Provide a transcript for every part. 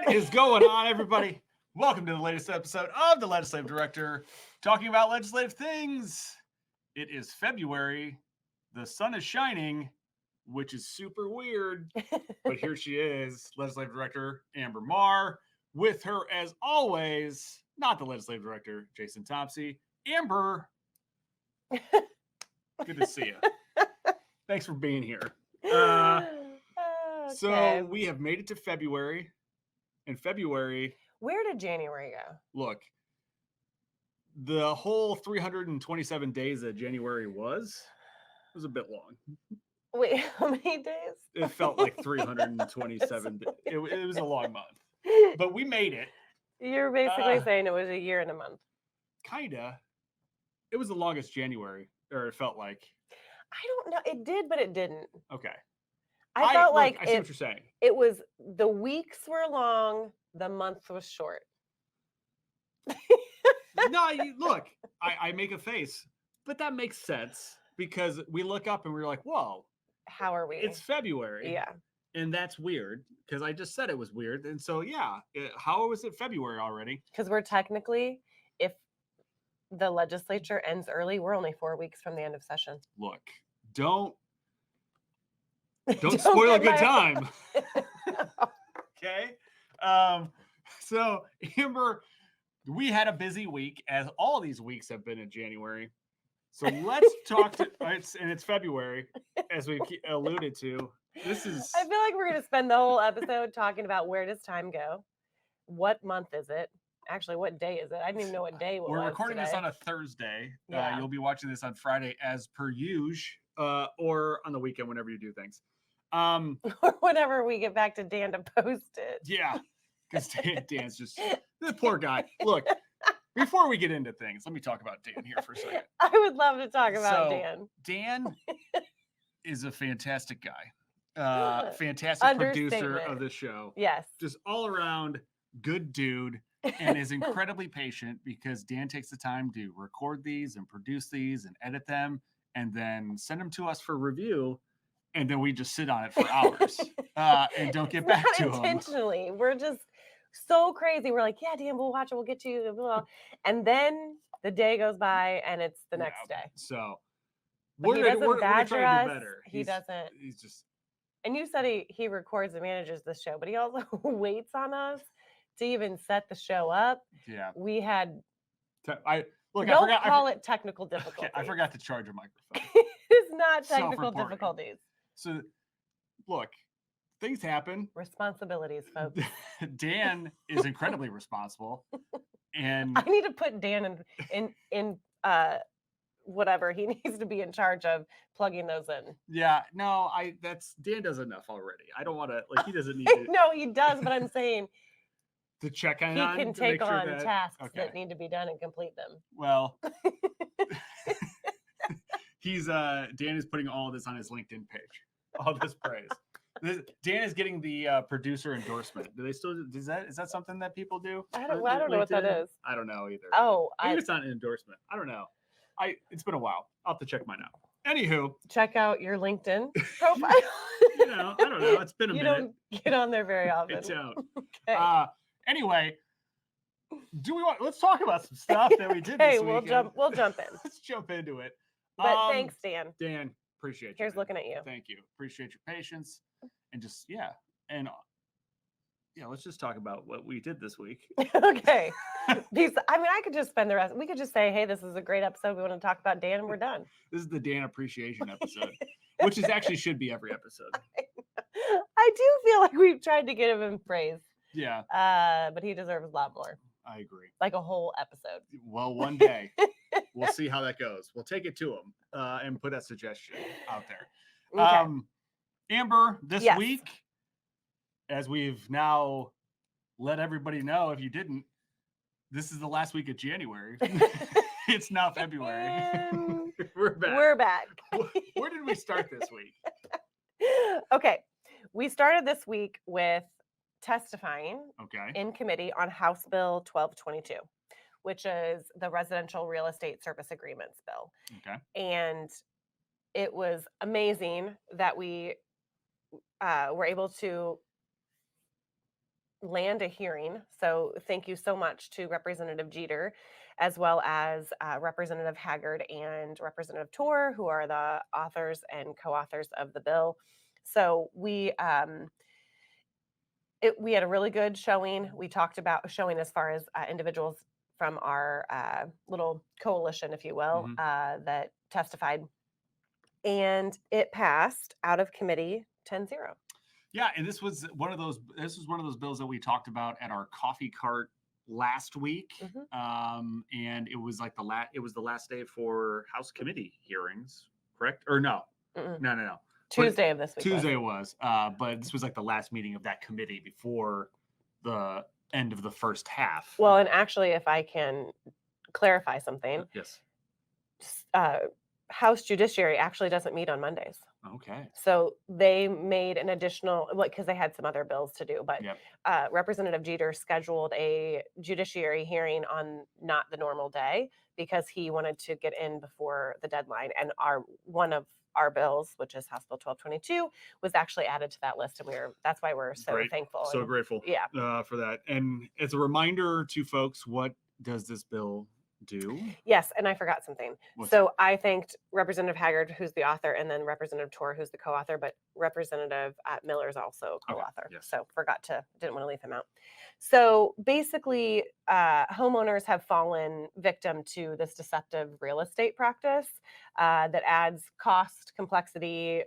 What is going on, everybody? Welcome to the latest episode of The Legislative Director, talking about legislative things. It is February. The sun is shining, which is super weird. But here she is, Legislative Director Amber Marr. With her, as always, not the Legislative Director, Jason Thompson. Amber, good to see you. Thanks for being here. Okay. So we have made it to February. In February, where did January go? Look, the whole 327 days that January was a bit long. Wait, how many days? It felt like 327. It was a long month, but we made it. You're basically saying it was a year and a month. Kinda. It was the longest January, or it felt like. I don't know. It did, but it didn't. Okay. I felt like I see what you're saying. It was the weeks were long, the month was short. No, look, I make a face, but that makes sense because we look up and we're like, whoa. How are we? It's February. Yeah. And that's weird because I just said it was weird. And so, yeah, how was it February already? Because we're technically, if the legislature ends early, we're only 4 weeks from the end of session. Look, don't spoil a good time. Okay. So Amber, we had a busy week, as all these weeks have been in January. So let's talk it's February, as we alluded to. I feel like we're going to spend the whole episode talking about where does time go? What month is it? Actually, what day is it? I didn't even know what day it was. We're recording today. this on a Thursday. Yeah. You'll be watching this on Friday as per usual, or on the weekend whenever you do things. Or whenever we get back to Dan to post it. Yeah, because Dan's just the poor guy. Look, before we get into things, let me talk about Dan here for a second. I would love to talk about Dan. Dan is a fantastic guy. Fantastic producer of the show. Yes. Just all around good dude, and is incredibly patient because Dan takes the time to record these and produce these and edit them and then send them to us for review. And then we just sit on it for hours and don't get back to them. Intentionally. We're just so crazy. We're like, yeah, Dan, we'll watch it. We'll get to you. And then the day goes by and it's the next day. So he doesn't badger us. Better. He doesn't. He's just. And you said he records and manages the show, but he also waits on us to even set the show up. Yeah. We had. Don't call it technical difficulties. Okay, I forgot to charge a microphone. It's not technical difficulties. So, look, things happen. Responsibilities, folks. Dan is incredibly responsible, and I need to put Dan in whatever he needs to be in charge of plugging those in. Yeah, no, Dan does enough already. I don't want to he doesn't need to. No, he does, but I'm saying to check on. He can take on tasks that need to be done and complete them. Well. Dan is putting all of this on his LinkedIn page. All this praise. Dan is getting the producer endorsement. Do they still? Is that something that people do? I don't know what that is. I don't know either. Oh, maybe it's not an endorsement. I don't know. It's been a while. I'll have to check mine out. Anywho, check out your LinkedIn profile. I don't know. It's been a minute. You don't get on there very often. I don't. Okay. Anyway. Let's talk about some stuff that we did this weekend. We'll jump in. Let's jump into it. But thanks, Dan. Dan, appreciate you. Here's looking at you. Thank you. Appreciate your patience. And just, let's just talk about what we did this week. Okay. I could just spend the rest. We could just say, hey, this is a great episode. We want to talk about Dan and we're done. This is the Dan appreciation episode, which actually should be every episode. I do feel like we've tried to give him praise. Yeah. But he deserves a lot more. I agree. Like a whole episode. Well, one day we'll see how that goes. We'll take it to him and put a suggestion out there. Okay. Amber, this week, as we've now let everybody know, if you didn't, this is the last week of January. It's now February. We're back. Where did we start this week? Okay. We started this week with testifying in committee on House Bill 1222, which is the Residential Real Estate Service Agreements bill. Okay. And it was amazing that we were able to land a hearing. So thank you so much to Representative Jeter, as well as Representative Haggard and Representative Torr, who are the authors and co-authors of the bill. So we had a really good showing. We talked about showing as far as individuals from our little coalition, if you will, that testified. And it passed out of committee 10-0. Yeah, and this was one of those bills that we talked about at our coffee cart last week. And it was like the last day for House committee hearings, correct? Or no. No. Tuesday of this week. Tuesday was. But this was like the last meeting of that committee before the end of the first half. Well, and actually, if I can clarify something. Yes. House Judiciary actually doesn't meet on Mondays. Okay. So they made an additional, because they had some other bills to do, but Representative Jeter scheduled a judiciary hearing on not the normal day because he wanted to get in before the deadline. And one of our bills, which is House Bill 1222, was actually added to that list, and that's why we're so thankful. So grateful for that. And as a reminder to folks, what does this bill do? Yes, and I forgot something. I thanked Representative Haggard, who's the author, and then Representative Torr, who's the co-author, but Representative Miller is also co-author. Okay, yes. So didn't want to leave him out. So basically, homeowners have fallen victim to this deceptive real estate practice that adds cost, complexity,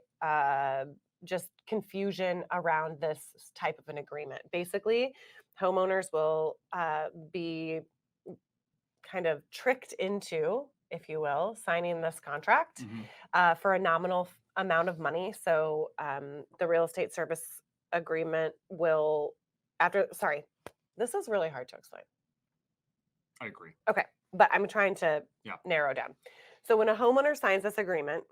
just confusion around this type of an agreement. Basically, homeowners will be kind of tricked into, if you will, signing this contract for a nominal amount of money. So the real estate service agreement will, this is really hard to explain. I agree. Okay, but I'm trying to narrow down. So when a homeowner signs this agreement,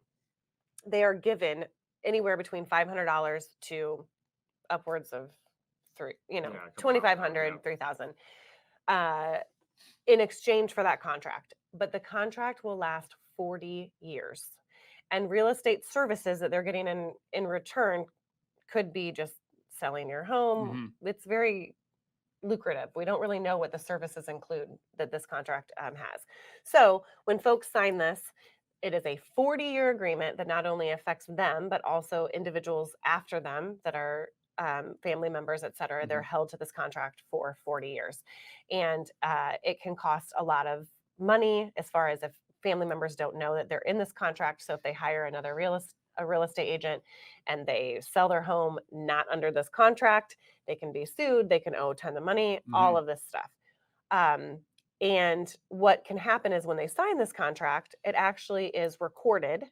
they are given anywhere between $500 to upwards of $2,500, $3,000. In exchange for that contract. But the contract will last 40 years. And real estate services that they're getting in return could be just selling your home. It's very lucrative. We don't really know what the services include that this contract has. So when folks sign this, it is a 40-year agreement that not only affects them, but also individuals after them that are family members, et cetera. They're held to this contract for 40 years. And it can cost a lot of money as far as if family members don't know that they're in this contract. So if they hire another real estate agent and they sell their home not under this contract, they can be sued, they can owe a ton of money, all of this stuff. And what can happen is when they sign this contract, it actually is recorded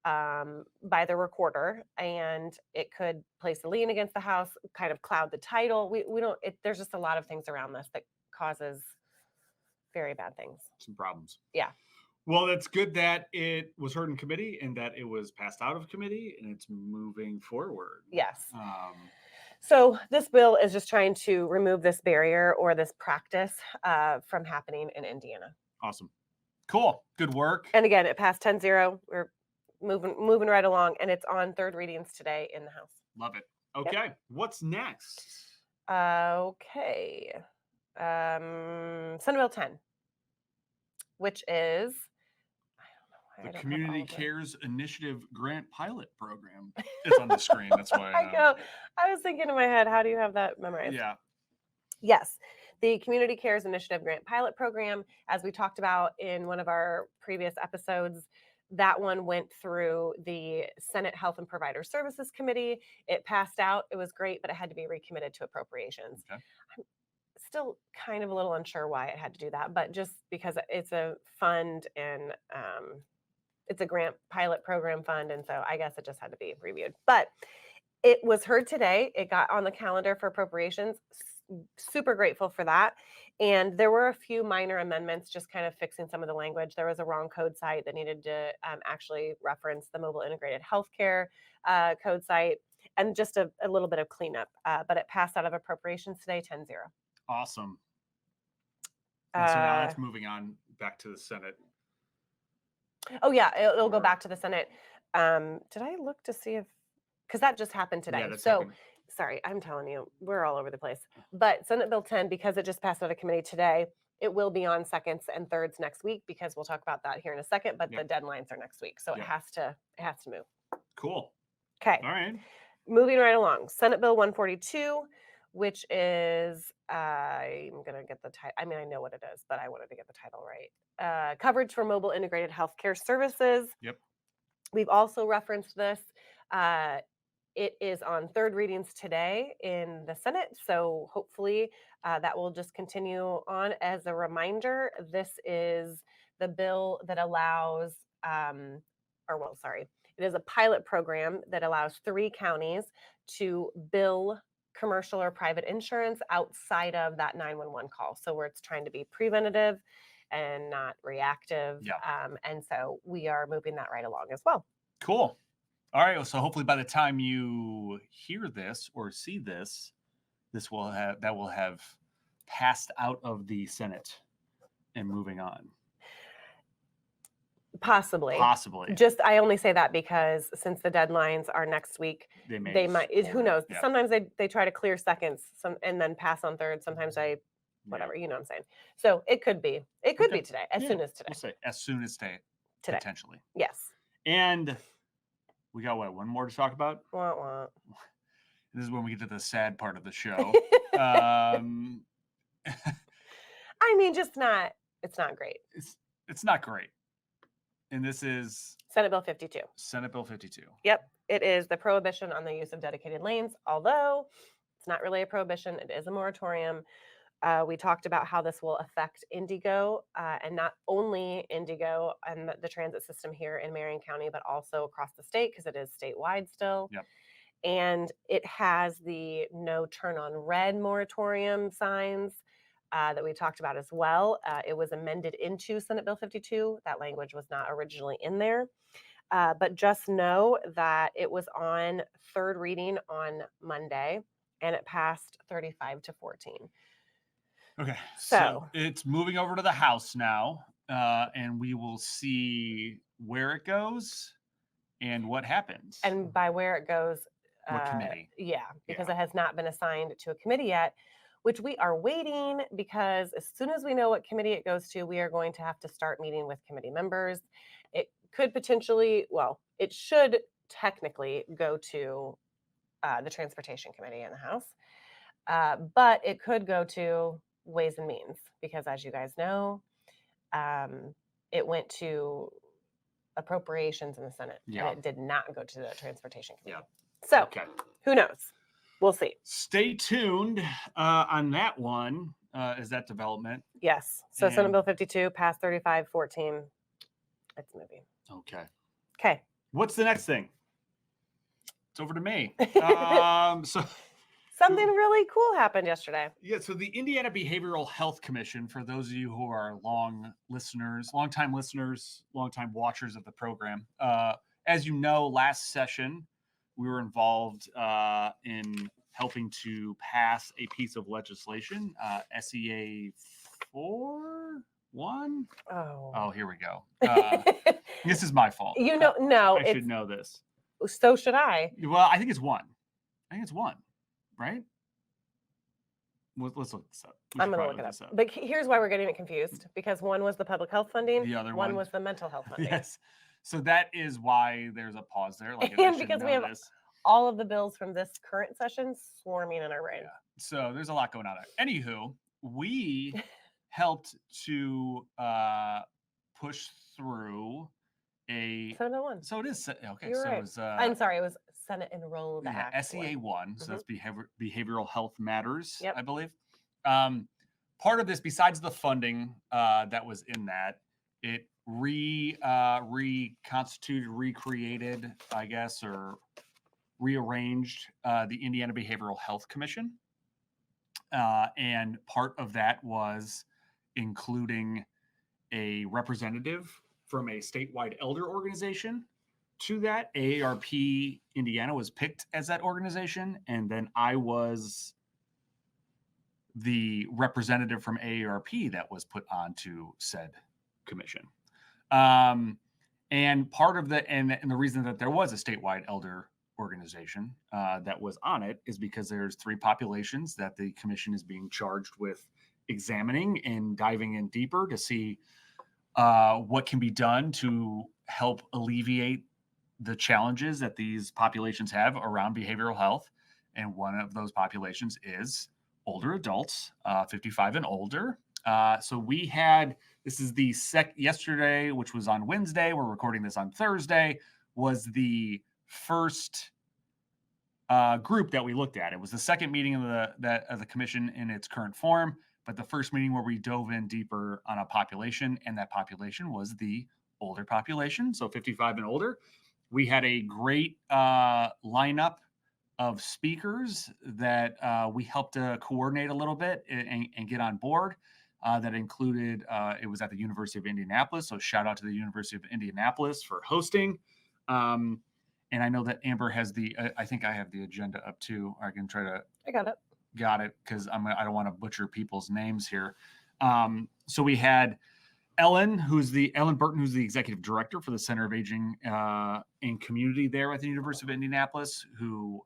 by the recorder, and it could place a lien against the house, kind of cloud the title. We don't. There's just a lot of things around this that causes very bad things. Some problems. Yeah. Well, it's good that it was heard in committee and that it was passed out of committee and it's moving forward. Yes. So this bill is just trying to remove this barrier or this practice from happening in Indiana. Awesome. Cool. Good work. And again, it passed 10-0. We're moving right along, and it's on third readings today in the House. Love it. Okay. What's next? Okay. Senate Bill 10, which is the Community Cares Initiative Grant Pilot Program. It's on the screen. That's why I know. I was thinking in my head, how do you have that memorized? Yeah. Yes. The Community Cares Initiative Grant Pilot Program, as we talked about in one of our previous episodes, that one went through the Senate Health and Provider Services Committee. It passed out. It was great, but it had to be recommitted to appropriations. Okay. I'm still kind of a little unsure why it had to do that, but just because it's a fund and it's a grant pilot program fund, and so I guess it just had to be reviewed. But it was heard today. It got on the calendar for appropriations. Super grateful for that. And there were a few minor amendments, just kind of fixing some of the language. There was a wrong code site that needed to actually reference the mobile integrated healthcare code site, and just a little bit of cleanup. But it passed out of appropriations today, 10-0. Awesome. And so now that's moving on back to the Senate. Oh yeah, it'll go back to the Senate. Did I look to see if, because that just happened today. Yeah, so happened. sorry, I'm telling you, we're all over the place. But Senate Bill 10, because it just passed out of committee today, it will be on seconds and thirds next week because we'll talk about that here in a second, but the deadlines are next week. So it has to move. Cool. Okay. All right. Moving right along. Senate Bill 142, which is I'm gonna get the title. I mean, I know what it is, but I wanted to get the title right. Coverage for mobile integrated healthcare services. Yep. We've also referenced this. It is on third readings today in the Senate, so hopefully that will just continue on. As a reminder, this is the bill that allows, it is a pilot program that allows 3 counties to bill commercial or private insurance outside of that 911 call. So where it's trying to be preventative and not reactive. And so we are moving that right along as well. Cool. All right. So hopefully by the time you hear this or see this, that will have passed out of the Senate and moving on. Possibly. Just I only say that because since the deadlines are next week, they might. Who knows? Yeah. Sometimes they try to clear seconds, and then pass on third. Sometimes whatever. You know what I'm saying. So it could be. It could be today. As soon as today. We'll say as soon as today. Potentially. Yes. And we got one more to talk about. What? This is when we get to the sad part of the show. I mean, it's not great. It's not great. And this is Senate Bill 52. Senate Bill 52. Yep. It is the prohibition on the use of dedicated lanes, although it's not really a prohibition. It is a moratorium. We talked about how this will affect Indigo, and not only Indigo and the transit system here in Marion County, but also across the state because it is statewide still. Yep. And it has the no turn on red moratorium signs that we talked about as well. It was amended into Senate Bill 52. That language was not originally in there. But just know that it was on third reading on Monday, and it passed 35-14. Okay, so it's moving over to the House now, and we will see where it goes and what happens. And by where it goes, what committee? Yeah, because it has not been assigned to a committee yet, which we are waiting because as soon as we know what committee it goes to, we are going to have to start meeting with committee members. It could potentially, it should technically go to the Transportation Committee in the House, but it could go to Ways and Means because, as you guys know, it went to Appropriations in the Senate, and it did not go to the Transportation Committee. So, who knows? We'll see. Stay tuned on that one. Is that development? Yes. So Senate Bill 52 passed 35-14. It's moving. Okay. What's the next thing? It's over to me. So something really cool happened yesterday. Yeah. So the Indiana Behavioral Health Commission, for those of you who are longtime listeners, longtime watchers of the program, as you know, last session, we were involved in helping to pass a piece of legislation, SEA 4-1. Oh, here we go. This is my fault. No, I should know this. So should I. Well, I think it's 1. Right? Let's look this up. I'm going to look it up. But here's why we're getting it confused. Because 1 was the public health funding. The other one was the mental health funding. Yes. So that is why there's a pause there. And because we have all of the bills from this current session swarming in our brain. Yeah. So there's a lot going on there. Anywho, we helped to push through a Senate Bill 1. So it is okay. You're so right. it was I'm sorry, it was Senate Enrolled Act. SEA 1. So that's Behavioral Health Matters, yep. I believe. Part of this, besides the funding that was in that, it reconstituted, recreated, I guess, or rearranged the Indiana Behavioral Health Commission. And part of that was including a representative from a statewide elder organization to that. AARP Indiana was picked as that organization, and then I was the representative from AARP that was put onto said commission. And part of the and the reason that there was a statewide elder organization that was on it is because there's 3 populations that the commission is being charged with examining and diving in deeper to see what can be done to help alleviate the challenges that these populations have around behavioral health. And one of those populations is older adults, 55 and older. So we had, this is the yesterday, which was on Wednesday. We're recording this on Thursday, was the first group that we looked at. It was the second meeting of the commission in its current form, but the first meeting where we dove in deeper on a population, and that population was the older population, so 55 and older. We had a great lineup of speakers that we helped to coordinate a little bit and get on board. That included, it was at the University of Indianapolis, so shout out to the University of Indianapolis for hosting. And I know that Amber has I think I have the agenda up too. I can try to. I got it. Got it, because I don't want to butcher people's names here. So we had Ellen Burton, who's the executive director for the Center of Aging and Community there at the University of Indianapolis, who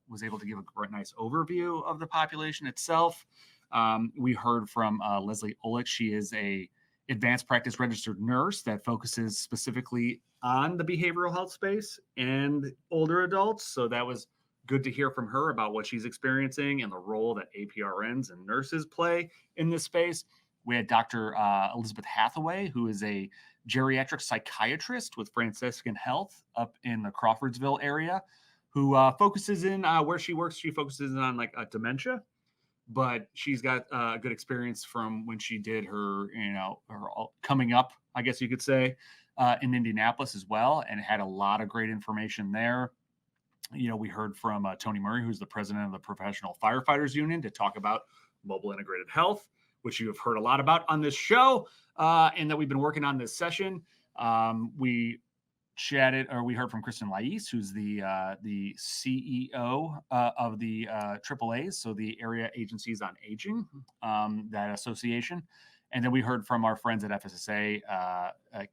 was able to give a nice overview of the population itself. We heard from Leslie Olick. She is a advanced practice registered nurse that focuses specifically on the behavioral health space and older adults. So that was good to hear from her about what she's experiencing and the role that APRNs and nurses play in this space. We had Dr. Elizabeth Hathaway, who is a geriatric psychiatrist with Franciscan Health up in the Crawfordsville area, who focuses in where she works. She focuses on like dementia, but she's got a good experience from when she did her coming up, I guess you could say, in Indianapolis as well, and had a lot of great information there. We heard from Tony Murray, who's the president of the Professional Firefighters Union, to talk about mobile integrated health, which you have heard a lot about on this show, and that we've been working on this session. We heard from Kristen Lais, who's the CEO of the AAAs, so the Area Agencies on Aging, that association. And then we heard from our friends at FSSA,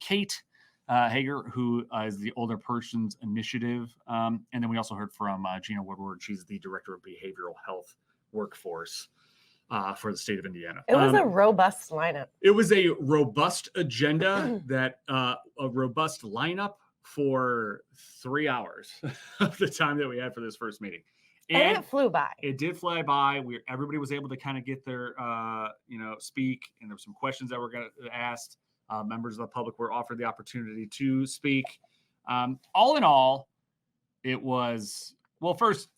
Kate Hager, who is the Older Persons Initiative. And then we also heard from Gina Woodward. She's the Director of Behavioral Health Workforce for the state of Indiana. It was a robust lineup. It was a robust agenda, a robust lineup for 3 hours of the time that we had for this first meeting. And it flew by. It did fly by. Everybody was able to kind of get their, speak. And there were some questions that were asked. Members of the public were offered the opportunity to speak. All in all, it was, well, first,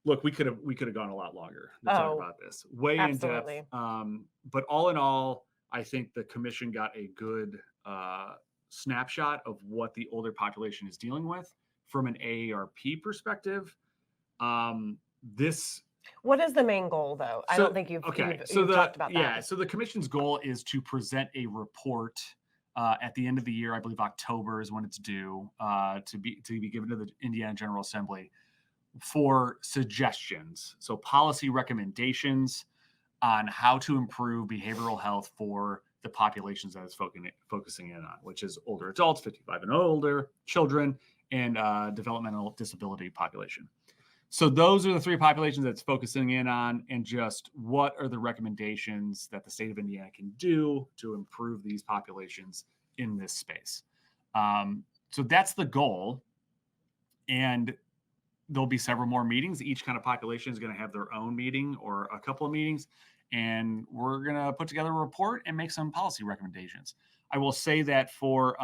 look, we could have gone a lot longer to talk about this, way absolutely. in depth. But all in all, I think the commission got a good snapshot of what the older population is dealing with from an AARP perspective. What is the main goal, though? I don't think you've talked about that. Yeah, so the commission's goal is to present a report at the end of the year. I believe October is when it's due to be given to the Indiana General Assembly for suggestions. So policy recommendations on how to improve behavioral health for the populations that it's focusing in on, which is older adults, 55 and older, children, and developmental disability population. So those are the 3 populations that's focusing in on, and just what are the recommendations that the state of Indiana can do to improve these populations in this space. So that's the goal. And there'll be several more meetings. Each kind of population is going to have their own meeting or a couple of meetings. And we're going to put together a report and make some policy recommendations. I will say that for,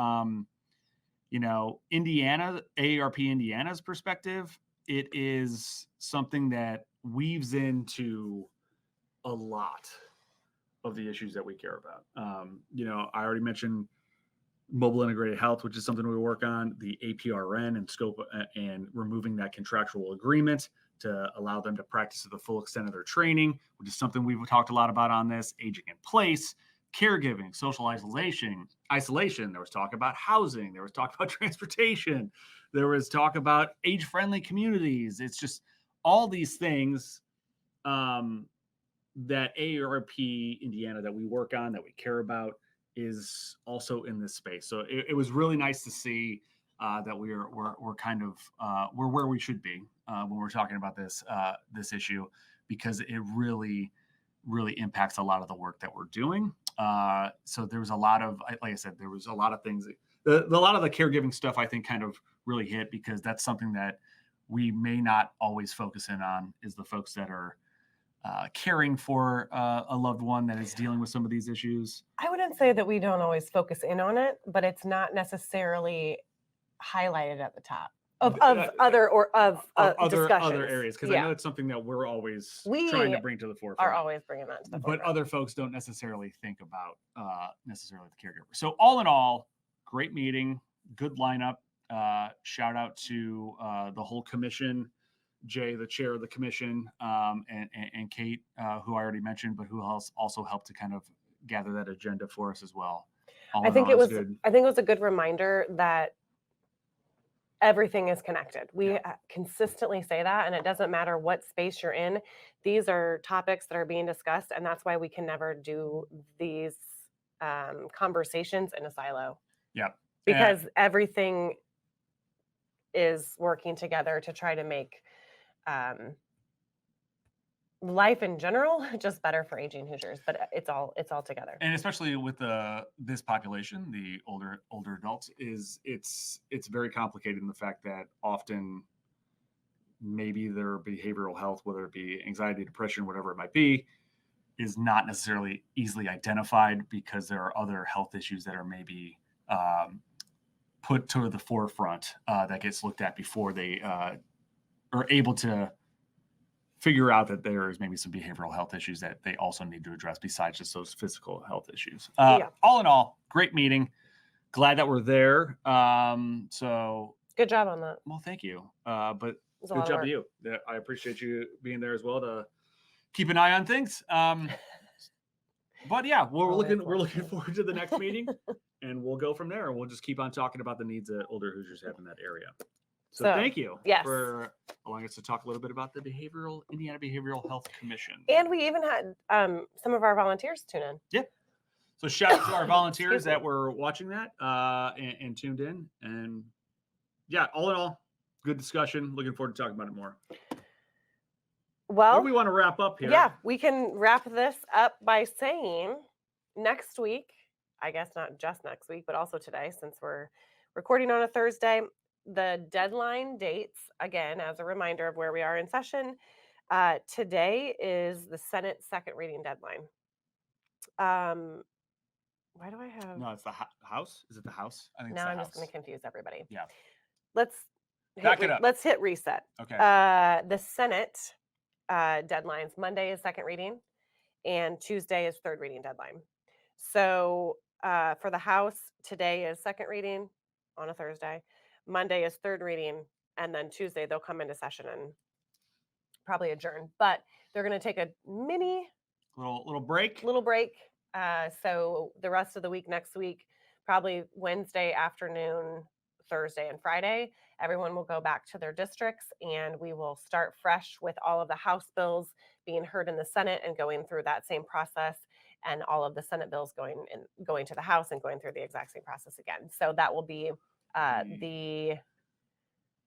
Indiana, AARP Indiana's perspective, it is something that weaves into a lot of the issues that we care about. I already mentioned mobile integrated health, which is something we work on, the APRN and scope and removing that contractual agreement to allow them to practice to the full extent of their training, which is something we've talked a lot about on this, aging in place, caregiving, social isolation. There was talk about housing. There was talk about transportation. There was talk about age-friendly communities. It's just all these things that AARP Indiana that we work on, that we care about, is also in this space. So it was really nice to see that we're kind of we're where we should be when we're talking about this issue, because it really impacts a lot of the work that we're doing. So there was a lot of, like I said, there was a lot of things. A lot of the caregiving stuff I think kind of really hit, because that's something that we may not always focus in on, is the folks that are caring for a loved one that is dealing with some of these issues. I wouldn't say that we don't always focus in on it, but it's not necessarily highlighted at the top of other areas, because I know it's something that we're always trying to bring to the forefront. Are always bringing that to the forefront. But other folks don't necessarily think about necessarily the caregiver. So all in all, great meeting, good lineup. Shout out to the whole commission, Jay, the chair of the commission, and Kate, who I already mentioned, but who also helped to kind of gather that agenda for us as well. I think it was a good reminder that everything is connected. We consistently say that, and it doesn't matter what space you're in. These are topics that are being discussed, and that's why we can never do these conversations in a silo. Yeah. Because everything is working together to try to make life in general just better for aging Hoosiers, but it's all together. And especially with this population, the older adults, it's very complicated in the fact that often maybe their behavioral health, whether it be anxiety, depression, whatever it might be, is not necessarily easily identified, because there are other health issues that are maybe put to the forefront that gets looked at before they are able to figure out that there is maybe some behavioral health issues that they also need to address besides just those physical health issues. All in all, great meeting. Glad that we're there. So good job on that. Well, thank you. But good job to you. I appreciate you being there as well to keep an eye on things. But yeah, we're looking forward to the next meeting, and we'll go from there. We'll just keep on talking about the needs that older Hoosiers have in that area. So thank you for allowing us to talk a little bit about the Indiana Behavioral Health Commission. And we even had some of our volunteers tune in. Yeah. So shout out to our volunteers that were watching that and tuned in. And yeah, all in all, good discussion. Looking forward to talking about it more. Well, what do we want to wrap up here? Yeah, we can wrap this up by saying next week, I guess not just next week, but also today, since we're recording on a Thursday, the deadline dates, again, as a reminder of where we are in session, today is the Senate second reading deadline. Why do I have... No, it's the House. Is it the House? I think now it's the I'm House. just going to confuse everybody. Yeah. Let's hit reset. Okay. The Senate deadlines, Monday is second reading, and Tuesday is third reading deadline. So for the House, today is second reading on a Thursday. Monday is third reading, and then Tuesday they'll come into session and probably adjourn. But they're going to take a mini little break. So the rest of the week, next week, probably Wednesday afternoon, Thursday and Friday, everyone will go back to their districts, and we will start fresh with all of the House bills being heard in the Senate and going through that same process, and all of the Senate bills going to the House and going through the exact same process again. So that will be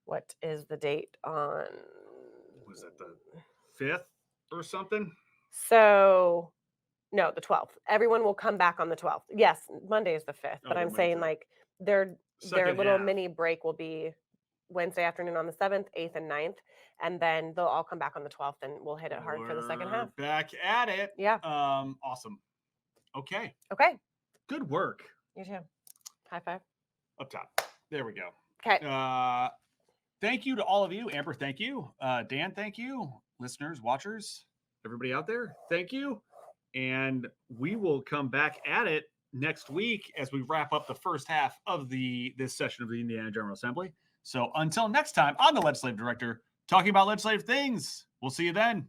what is the date on? Was it the 5th or something? So no, the 12th. Everyone will come back on the 12th. Yes, Monday is the 5th, but I'm saying like their little mini break will be Wednesday afternoon on the 7th, 8th, and 9th, and then they'll all come back on the 12th, and we'll hit it hard for the second half. Back at it. Yeah. Awesome. Okay. Good work. You too. High five. Up top. There we go. Okay. Thank you to all of you. Amber, thank you. Dan, thank you. Listeners, watchers, everybody out there, thank you. And we will come back at it next week as we wrap up the first half of this session of the Indiana General Assembly. So until next time, I'm the Legislative Director talking about legislative things. We'll see you then.